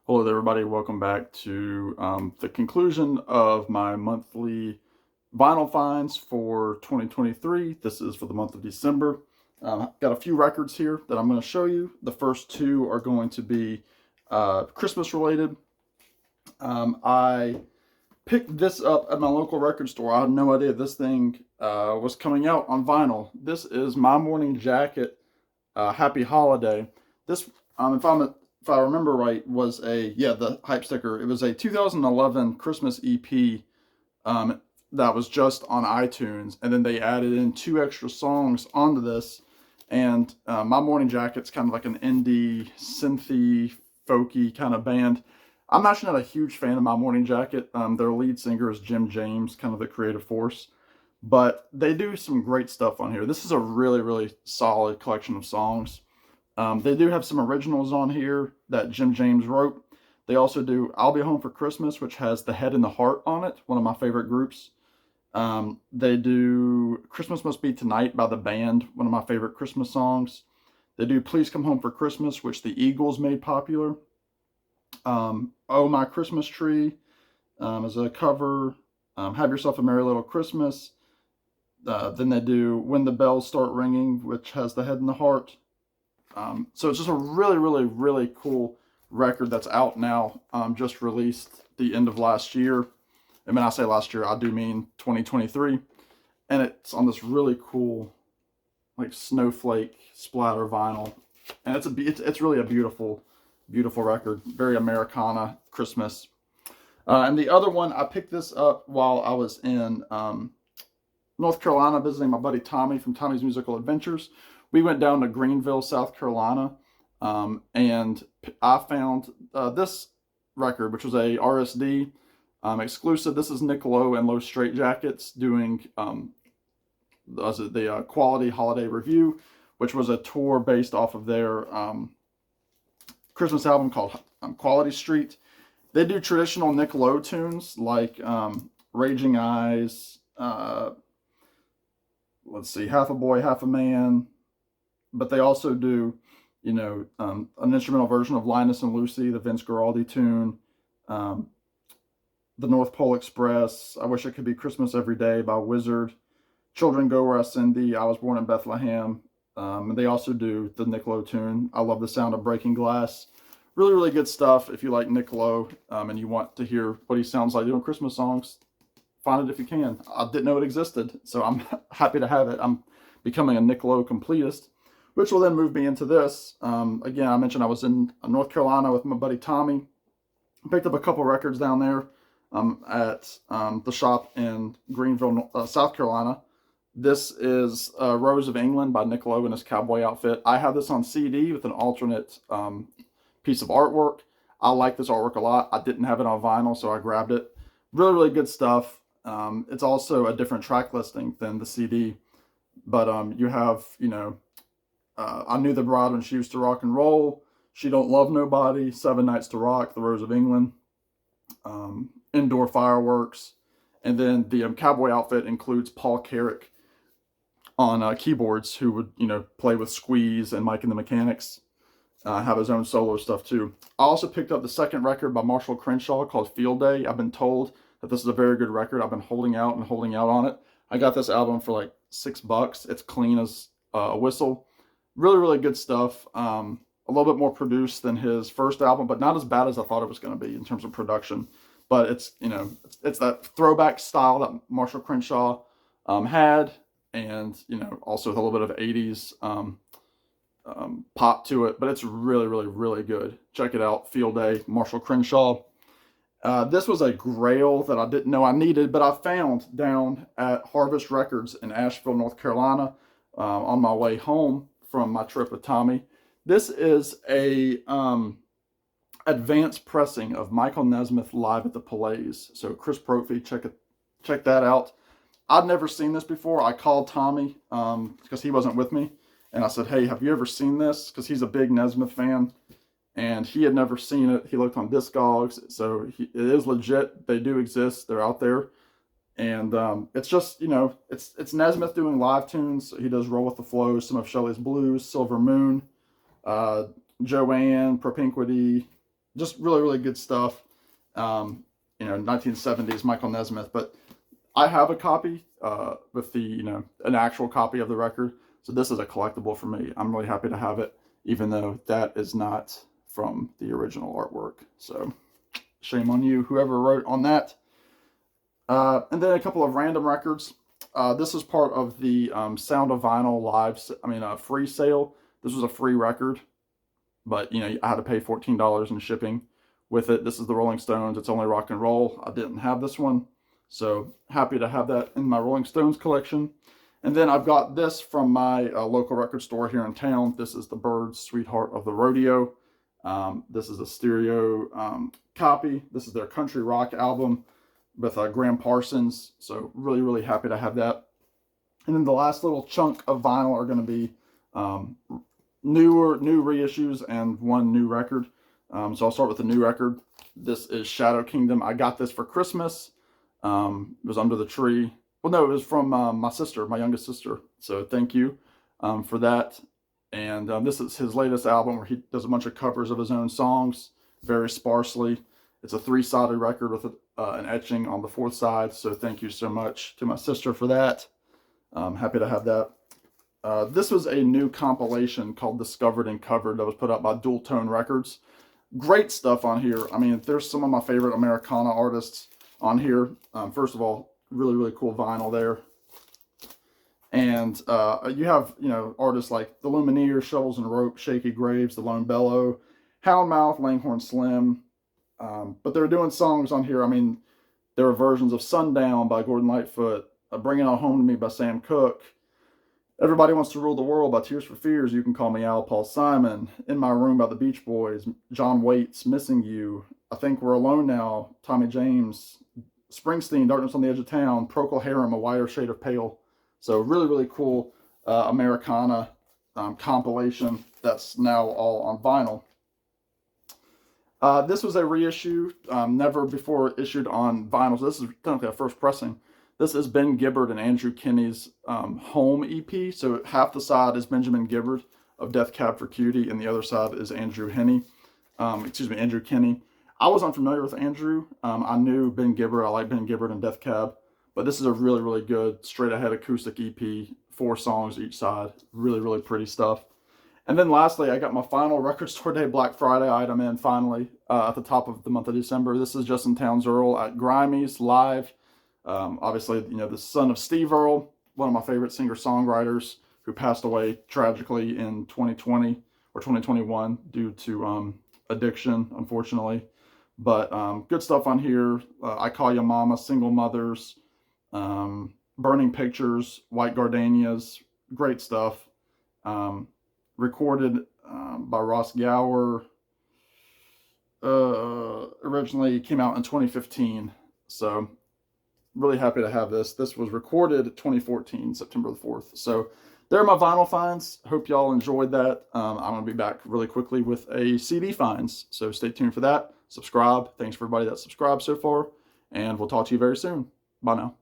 Hello there, everybody. Welcome back to the conclusion of my monthly vinyl finds for 2023. This is for the month of December. Got a few records here that I'm going to show you. The first two are going to be Christmas related. I picked this up at my local record store. I had no idea this thing was coming out on vinyl. This is My Morning Jacket, Happy Holiday. This, if I remember right, was the hype sticker. It was a 2011 Christmas EP that was just on iTunes, and then they added in two extra songs onto this. And My Morning Jacket's kind of like an indie, synthy, folky kind of band. I'm actually not a huge fan of My Morning Jacket. Their lead singer is Jim James, kind of the creative force, but they do some great stuff on here. This is a really, really solid collection of songs. They do have some originals on here that Jim James wrote. They also do I'll Be Home for Christmas, which has The Head and the Heart on it, one of my favorite groups. They do Christmas Must Be Tonight by The Band, one of my favorite Christmas songs. They do Please Come Home for Christmas, which the Eagles made popular. Oh My Christmas Tree is a cover. Have Yourself a Merry Little Christmas. Then they do When the Bells Start Ringing, which has The Head and the Heart. So it's just a really, really, really cool record that's out now. Just released the end of last year. And when I say last year, I do mean 2023. And it's on this really cool, like snowflake splatter vinyl. And it's really a beautiful, beautiful record. Very Americana Christmas. And the other one, I picked this up while I was in North Carolina visiting my buddy Tommy from Tommy's Musical Adventures. We went down to Greenville, South Carolina, and I found this record, which was a RSD exclusive. This is Nick Lowe and Low Straight Jackets doing the Quality Holiday Review, which was a tour based off of their Christmas album called Quality Street. They do traditional Nick Lowe tunes like Raging Eyes, let's see, Half a Boy, Half a Man. But they also do, an instrumental version of Linus and Lucy, the Vince Guaraldi tune, the North Pole Express, I Wish It Could Be Christmas Every Day by Wizard, Children Go Where I Send Thee, I Was Born in Bethlehem. And they also do the Nick Lowe tune, I Love the Sound of Breaking Glass. Really, really good stuff if you like Nick Lowe and you want to hear what he sounds like doing Christmas songs. Find it if you can. I didn't know it existed, so I'm happy to have it. I'm becoming a Nick Lowe completist, which will then move me into this. Again, I mentioned I was in North Carolina with my buddy Tommy. I picked up a couple records down there at the shop in Greenville, South Carolina. This is Rose of England by Nick Lowe in his cowboy outfit. I have this on CD with an alternate piece of artwork. I like this artwork a lot. I didn't have it on vinyl, so I grabbed it. Really, really good stuff. It's also a different track listing than the CD. But you have, I Knew the Bride When She Used to Rock and Roll, She Don't Love Nobody, Seven Nights to Rock, The Rose of England, Indoor Fireworks, and then the cowboy outfit includes Paul Carrick on keyboards, who would, play with Squeeze and Mike and the Mechanics, have his own solo stuff too. I also picked up the second record by Marshall Crenshaw called Field Day. I've been told that this is a very good record. I've been holding out and holding out on it. I got this album for like $6. It's clean as a whistle. Really, really good stuff. A little bit more produced than his first album, but not as bad as I thought it was going to be in terms of production. But it's, it's that throwback style that Marshall Crenshaw had, and, also with a little bit of 80s pop to it. But it's really, really, really good. Check it out. Field Day, Marshall Crenshaw. This was a grail that I didn't know I needed, but I found down at Harvest Records in Asheville, North Carolina, on my way home from my trip with Tommy. This is a advanced pressing of Michael Nesmith live at the Palais. So Chris Brophy, check that out. I'd never seen this before. I called Tommy because he wasn't with me, and I said, "Hey, have you ever seen this?" Because he's a big Nesmith fan. And he had never seen it. He looked on Discogs, so it is legit. They do exist. They're out there. And it's just, it's Nesmith doing live tunes. He does Roll with the Flow, some of Shelley's Blues, Silver Moon, Joanne, Propinquity, just really, really good stuff. 1970s Michael Nesmith. But I have a copy with an actual copy of the record. So this is a collectible for me. I'm really happy to have it, even though that is not from the original artwork. So shame on you, whoever wrote on that. And then a couple of random records. This is part of the Sound of Vinyl free sale. This was a free record, but I had to pay $14 in shipping with it. This is the Rolling Stones. It's only rock and roll. I didn't have this one, so happy to have that in my Rolling Stones collection. And then I've got this from my local record store here in town. This is the Byrds' Sweetheart of the Rodeo. This is a stereo copy. This is their country rock album with Graham Parsons. So really, really happy to have that. And then the last little chunk of vinyl are going to be new reissues and one new record. So I'll start with the new record. This is Shadow Kingdom. I got this for Christmas. It was under the tree. Well, no, it was from my sister, my youngest sister. So thank you for that. And this is his latest album where he does a bunch of covers of his own songs, very sparsely. It's a 3-sided record with an etching on the 4th side. So thank you so much to my sister for that. I'm happy to have that. This was a new compilation called Discovered and Covered that was put out by Dual Tone Records. Great stuff on here. I mean, there's some of my favorite Americana artists on here. First of all, really, really cool vinyl there. And you have, artists like The Lumineers, Shovels and Rope, Shaky Graves, The Lone Bellow, Houndmouth, Langhorne Slim. But they're doing songs on here. I mean, there are versions of Sundown by Gordon Lightfoot, Bring It On Home to Me by Sam Cooke, Everybody Wants to Rule the World by Tears for Fears, You Can Call Me Al, Paul Simon, In My Room by the Beach Boys, John Waits, Missing You, I Think We're Alone Now, Tommy James, Springsteen, Darkness on the Edge of Town, Procol Harum, A Wider Shade of Pale. So really, really cool Americana compilation that's now all on vinyl. This was a reissue, never before issued on vinyl. So this is technically a first pressing. This is Ben Gibbard and Andrew Kinney's Home EP. So half the side is Benjamin Gibbard of Death Cab for Cutie, and the other side is Andrew Kinney. I was unfamiliar with Andrew. I knew Ben Gibbard. I like Ben Gibbard and Death Cab. But this is a really, really good straight-ahead acoustic EP. 4 songs each side. Really, really pretty stuff. And then lastly, I got my final Record Store Day Black Friday item in finally at the top of the month of December. This is Justin Townes Earle at Grimey's live. Obviously, the son of Steve Earle, one of my favorite singer-songwriters who passed away tragically in 2020 or 2021 due to addiction, unfortunately. But good stuff on here. I Call You Mama, Single Mothers, Burning Pictures, White Gardenias, great stuff. Recorded by Ross Gower. Originally came out in 2015. So really happy to have this. This was recorded 2014, September the 4th. So there are my vinyl finds. Hope y'all enjoyed that. I'm going to be back really quickly with a CD finds. So stay tuned for that. Subscribe. Thanks for everybody that subscribed so far. And we'll talk to you very soon. Bye now.